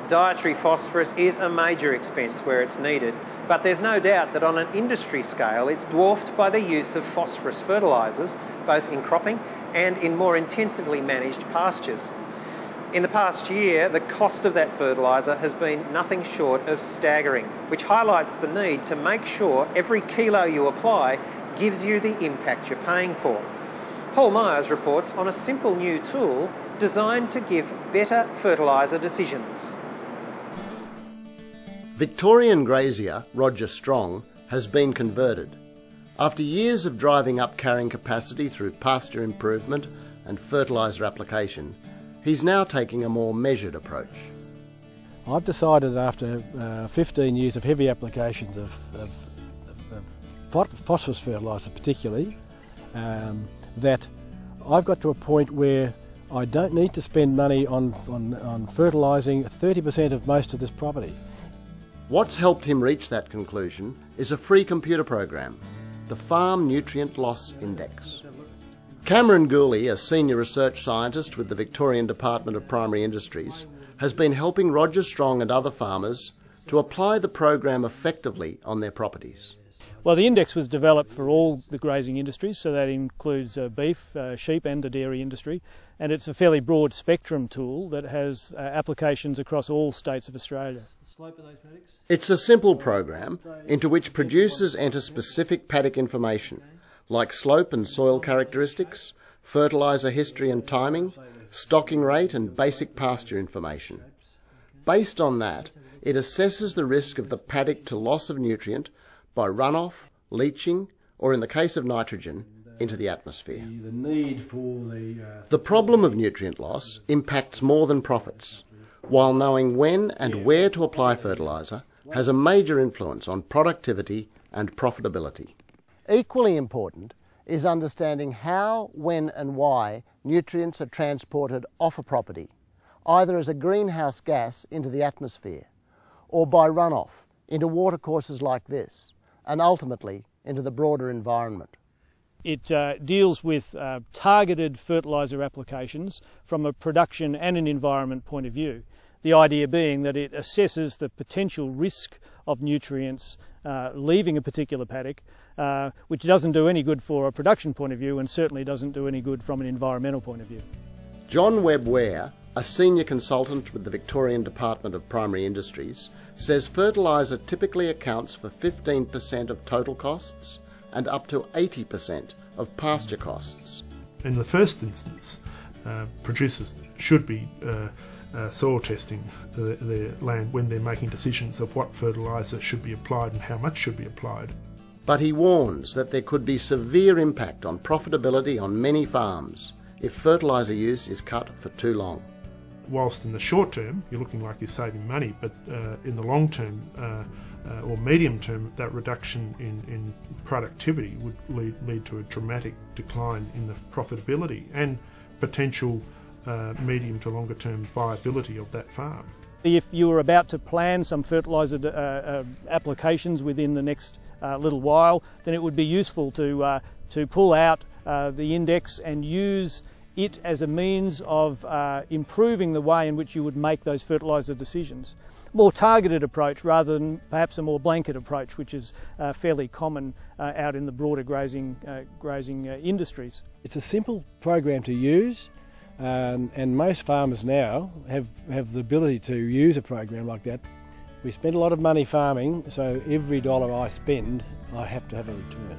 Dietary phosphorus is a major expense where it's needed, but there's no doubt that on an industry scale it's dwarfed by the use of phosphorus fertilisers, both in cropping and in more intensively managed pastures. In the past year, the cost of that fertiliser has been nothing short of staggering, which highlights the need to make sure every kilo you apply gives you the impact you're paying for. Paul Myers reports on a simple new tool designed to give better fertiliser decisions. Victorian grazier Roger Strong has been converted. After years of driving up carrying capacity through pasture improvement and fertiliser application, he's now taking a more measured approach. I've decided after 15 years of heavy applications of phosphorus fertiliser particularly, that I've got to a point where I don't need to spend money on fertilising 30% of most of this property. What's helped him reach that conclusion is a free computer program, the Farm Nutrient Loss Index. Cameron Gooley, a senior research scientist with the Victorian Department of Primary Industries, has been helping Roger Strong and other farmers to apply the program effectively on their properties. Well, the index was developed for all the grazing industries, so that includes beef, sheep and the dairy industry, and it's a fairly broad spectrum tool that has applications across all states of Australia. It's a simple program into which producers enter specific paddock information, like slope and soil characteristics, fertiliser history and timing, stocking rate and basic pasture information. Based on that, it assesses the risk of the paddock to loss of nutrient by runoff, leaching, or in the case of nitrogen, into the atmosphere. The problem of nutrient loss impacts more than profits, while knowing when and where to apply fertiliser has a major influence on productivity and profitability. Equally important is understanding how, when and why nutrients are transported off a property, either as a greenhouse gas into the atmosphere or by runoff into watercourses like this, and ultimately into the broader environment. It deals with targeted fertiliser applications from a production and an environment point of view. The idea being that it assesses the potential risk of nutrients leaving a particular paddock, which doesn't do any good for a production point of view and certainly doesn't do any good from an environmental point of view. John Webb-Ware, a senior consultant with the Victorian Department of Primary Industries, says fertiliser typically accounts for 15% of total costs and up to 80% of pasture costs. In the first instance, producers should be soil testing their land when they're making decisions of what fertiliser should be applied and how much should be applied. But he warns that there could be severe impact on profitability on many farms if fertiliser use is cut for too long. Whilst in the short term you're looking like you're saving money, but in the long term or medium term, that reduction in productivity would lead to a dramatic decline in the profitability and potential medium to longer term viability of that farm. If you were about to plan some fertiliser applications within the next little while, then it would be useful to pull out the index and use it as a means of improving the way in which you would make those fertiliser decisions. More targeted approach rather than perhaps a more blanket approach, which is fairly common out in the broader grazing industries. It's a simple program to use, and most farmers now have the ability to use a program like that. We spend a lot of money farming, so every dollar I spend, I have to have a return.